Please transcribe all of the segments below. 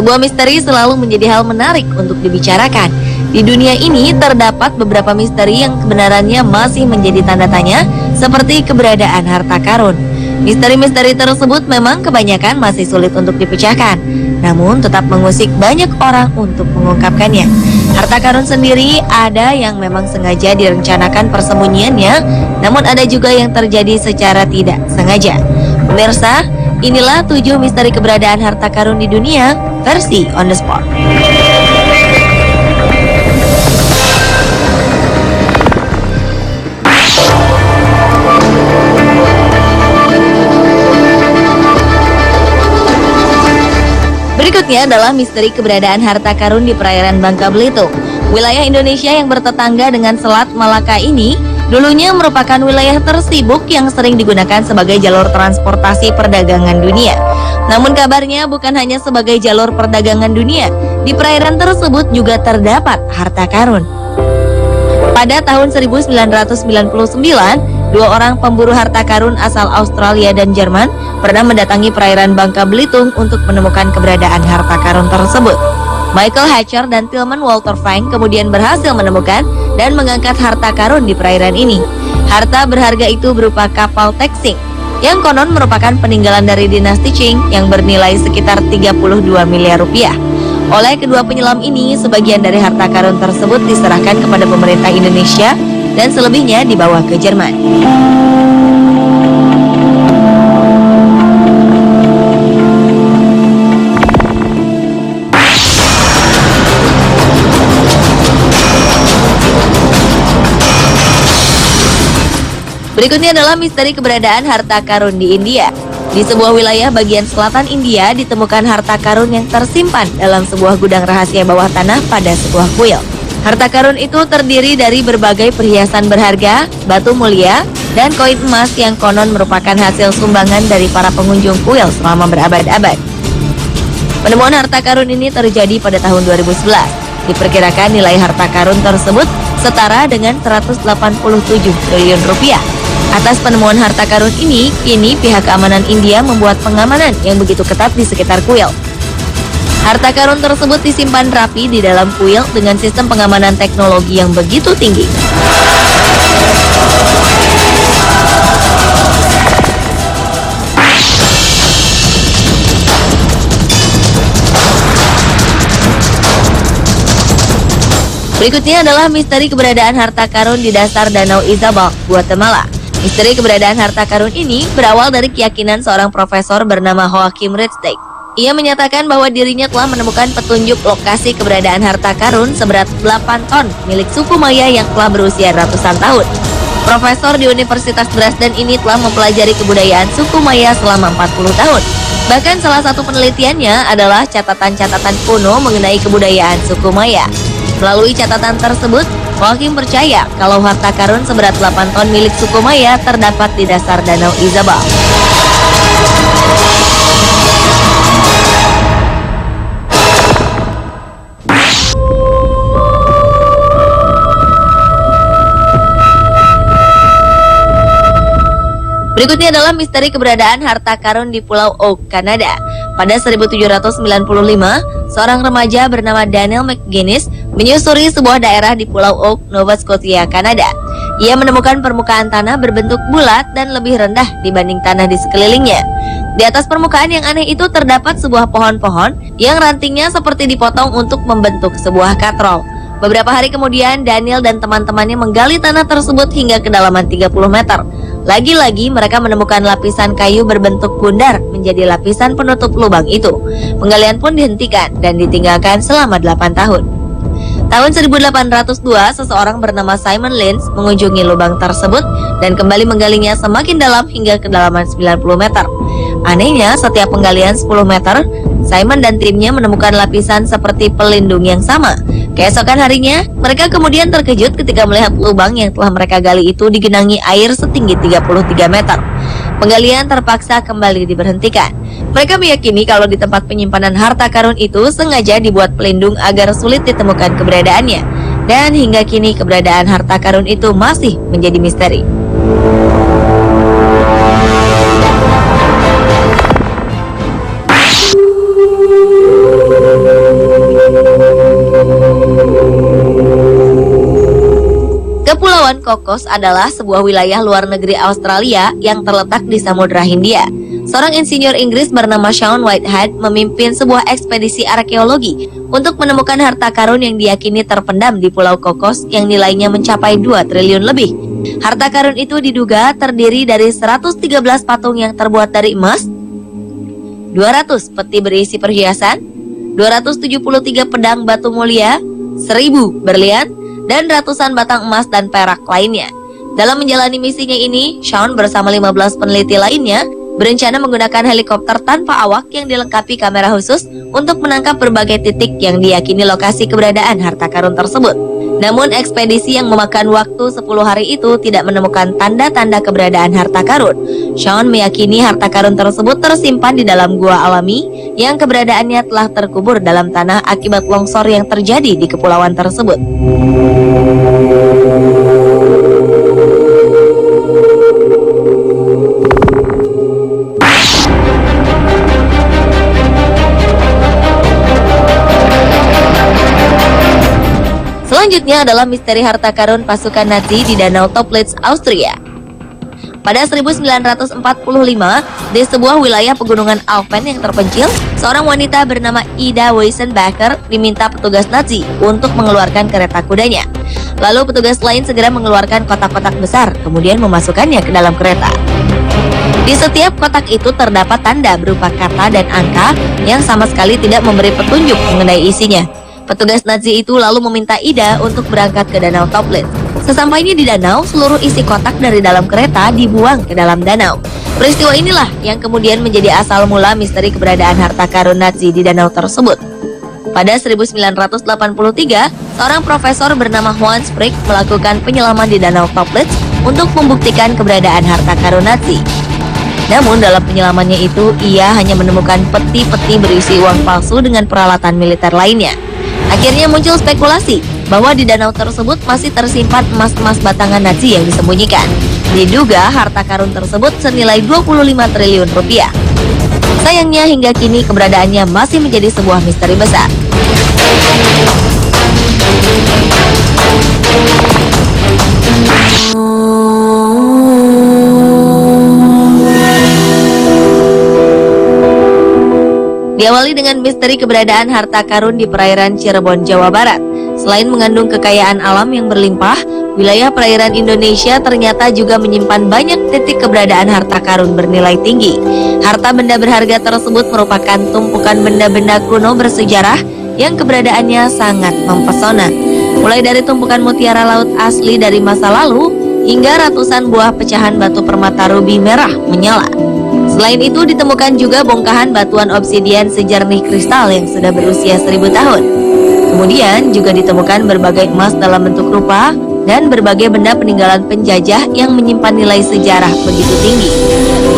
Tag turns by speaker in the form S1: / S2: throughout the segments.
S1: Sebuah misteri selalu menjadi hal menarik untuk dibicarakan. Di dunia ini terdapat beberapa misteri yang kebenarannya masih menjadi tanda tanya, seperti keberadaan harta karun. Misteri-misteri tersebut memang kebanyakan masih sulit untuk dipecahkan, namun tetap mengusik banyak orang untuk mengungkapkannya. Harta karun sendiri ada yang memang sengaja direncanakan persembunyiannya, namun ada juga yang terjadi secara tidak sengaja. Pemirsa, inilah 7 misteri keberadaan harta karun di dunia, versi On The Spot. Berikutnya adalah misteri keberadaan harta karun di perairan Bangka Belitung. Wilayah Indonesia yang bertetangga dengan Selat Malaka ini dulunya merupakan wilayah tersibuk yang sering digunakan sebagai jalur transportasi perdagangan dunia. Namun kabarnya bukan hanya sebagai jalur perdagangan dunia, di perairan tersebut juga terdapat harta karun. Pada tahun 1999, 2 orang pemburu harta karun asal Australia dan Jerman pernah mendatangi perairan Bangka Belitung untuk menemukan keberadaan harta karun tersebut. Michael Hatcher dan Tilman Walter Fine kemudian berhasil menemukan dan mengangkat harta karun di perairan ini. Harta berharga itu berupa kapal Texing yang konon merupakan peninggalan dari dinasti Qing yang bernilai sekitar 32 miliar rupiah. Oleh kedua penyelam ini, sebagian dari harta karun tersebut diserahkan kepada pemerintah Indonesia dan selebihnya dibawa ke Jerman. Berikutnya adalah misteri keberadaan harta karun di India. Di sebuah wilayah bagian selatan India ditemukan harta karun yang tersimpan dalam sebuah gudang rahasia bawah tanah pada sebuah kuil. Harta karun itu terdiri dari berbagai perhiasan berharga, batu mulia, dan koin emas yang konon merupakan hasil sumbangan dari para pengunjung kuil selama berabad-abad. Penemuan harta karun ini terjadi pada tahun 2011. Diperkirakan nilai harta karun tersebut setara dengan 187 triliun rupiah. Atas penemuan harta karun ini, kini pihak keamanan India membuat pengamanan yang begitu ketat di sekitar kuil. Harta karun tersebut disimpan rapi di dalam kuil dengan sistem pengamanan teknologi yang begitu tinggi. Berikutnya adalah misteri keberadaan harta karun di dasar Danau Izabal, Guatemala. Misteri keberadaan harta karun ini berawal dari keyakinan seorang profesor bernama Joachim Ridgway. Ia menyatakan bahwa dirinya telah menemukan petunjuk lokasi keberadaan harta karun seberat 8 ton milik suku Maya yang telah berusia ratusan tahun. Profesor di Universitas Dresden ini telah mempelajari kebudayaan suku Maya selama 40 tahun. Bahkan salah satu penelitiannya adalah catatan-catatan kuno mengenai kebudayaan suku Maya. Melalui catatan tersebut, Joachim percaya kalau harta karun seberat 8 ton milik suku Maya terdapat di dasar Danau Izabal. Berikutnya adalah misteri keberadaan harta karun di Pulau Oak, Kanada. Pada 1795, seorang remaja bernama Daniel McGuinness menyusuri sebuah daerah di Pulau Oak, Nova Scotia, Kanada. Ia menemukan permukaan tanah berbentuk bulat dan lebih rendah dibanding tanah di sekelilingnya. Di atas permukaan yang aneh itu terdapat sebuah pohon-pohon yang rantingnya seperti dipotong untuk membentuk sebuah katrol. Beberapa hari kemudian, Daniel dan teman-temannya menggali tanah tersebut hingga kedalaman 30 meter. Lagi-lagi mereka menemukan lapisan kayu berbentuk bundar menjadi lapisan penutup lubang itu. Penggalian pun dihentikan dan ditinggalkan selama 8 tahun. Tahun 1802, seseorang bernama Simon Lins mengunjungi lubang tersebut dan kembali menggalinya semakin dalam hingga kedalaman 90 meter. Anehnya, setiap penggalian 10 meter, Simon dan timnya menemukan lapisan seperti pelindung yang sama. Keesokan harinya, mereka kemudian terkejut ketika melihat lubang yang telah mereka gali itu digenangi air setinggi 33 meter. Penggalian terpaksa kembali diberhentikan. Mereka meyakini kalau di tempat penyimpanan harta karun itu sengaja dibuat pelindung agar sulit ditemukan keberadaannya. Dan hingga kini keberadaan harta karun itu masih menjadi misteri. Kepulauan Cocos adalah sebuah wilayah luar negeri Australia yang terletak di Samudra Hindia. Seorang insinyur Inggris bernama Shaun Whitehead memimpin sebuah ekspedisi arkeologi untuk menemukan harta karun yang diyakini terpendam di Pulau Cocos yang nilainya mencapai 2 triliun lebih. Harta karun itu diduga terdiri dari 113 patung yang terbuat dari emas, 200 peti berisi perhiasan, 273 pedang batu mulia, 1000 berlian, dan ratusan batang emas dan perak lainnya. Dalam menjalani misinya ini, Shaun bersama 15 peneliti lainnya berencana menggunakan helikopter tanpa awak yang dilengkapi kamera khusus untuk menangkap berbagai titik yang diyakini lokasi keberadaan harta karun tersebut. Namun ekspedisi yang memakan waktu 10 hari itu tidak menemukan tanda-tanda keberadaan harta karun. Shaun meyakini harta karun tersebut tersimpan di dalam gua alami yang keberadaannya telah terkubur dalam tanah akibat longsor yang terjadi di kepulauan tersebut. Selanjutnya adalah misteri harta karun pasukan Nazi di Danau Toplitz, Austria. Pada 1945, di sebuah wilayah pegunungan Alpen yang terpencil, seorang wanita bernama Ida Weissenbacher diminta petugas Nazi untuk mengeluarkan kereta kudanya. Lalu petugas lain segera mengeluarkan kotak-kotak besar, kemudian memasukkannya ke dalam kereta. Di setiap kotak itu terdapat tanda berupa kata dan angka yang sama sekali tidak memberi petunjuk mengenai isinya. Petugas Nazi itu lalu meminta Ida untuk berangkat ke Danau Toplitz. Sesampainya di danau, seluruh isi kotak dari dalam kereta dibuang ke dalam danau. Peristiwa inilah yang kemudian menjadi asal mula misteri keberadaan harta karun Nazi di danau tersebut. Pada 1983, seorang profesor bernama Juan Sprigg melakukan penyelaman di Danau Toplitz untuk membuktikan keberadaan harta karun Nazi. Namun dalam penyelamannya itu, ia hanya menemukan peti-peti berisi uang palsu dengan peralatan militer lainnya. Akhirnya muncul spekulasi bahwa di danau tersebut masih tersimpan emas-emas batangan Nazi yang disembunyikan. Diduga harta karun tersebut senilai 25 triliun rupiah. Sayangnya hingga kini keberadaannya masih menjadi sebuah misteri besar. Diawali dengan misteri keberadaan harta karun di perairan Cirebon, Jawa Barat. Selain mengandung kekayaan alam yang berlimpah, wilayah perairan Indonesia ternyata juga menyimpan banyak titik keberadaan harta karun bernilai tinggi. Harta benda berharga tersebut merupakan tumpukan benda-benda kuno bersejarah yang keberadaannya sangat mempesona. Mulai dari tumpukan mutiara laut asli dari masa lalu, hingga ratusan buah pecahan batu permata rubi merah menyala. Selain itu ditemukan juga bongkahan batuan obsidian sejernih kristal yang sudah berusia 1000 tahun. Kemudian juga ditemukan berbagai emas dalam bentuk rupa dan berbagai benda peninggalan penjajah yang menyimpan nilai sejarah begitu tinggi.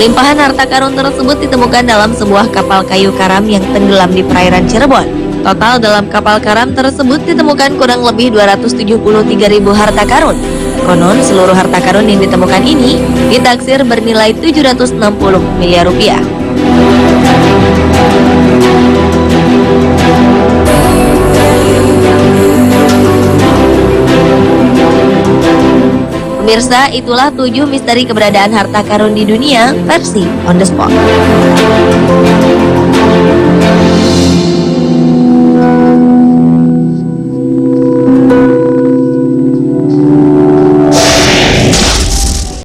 S1: Limpahan harta karun tersebut ditemukan dalam sebuah kapal kayu karam yang tenggelam di perairan Cirebon. Total dalam kapal karam tersebut ditemukan kurang lebih 273.000 harta karun. Konon seluruh harta karun yang ditemukan ini ditaksir bernilai 760 miliar rupiah. Pemirsa, itulah 7 misteri keberadaan harta karun di dunia versi On The Spot.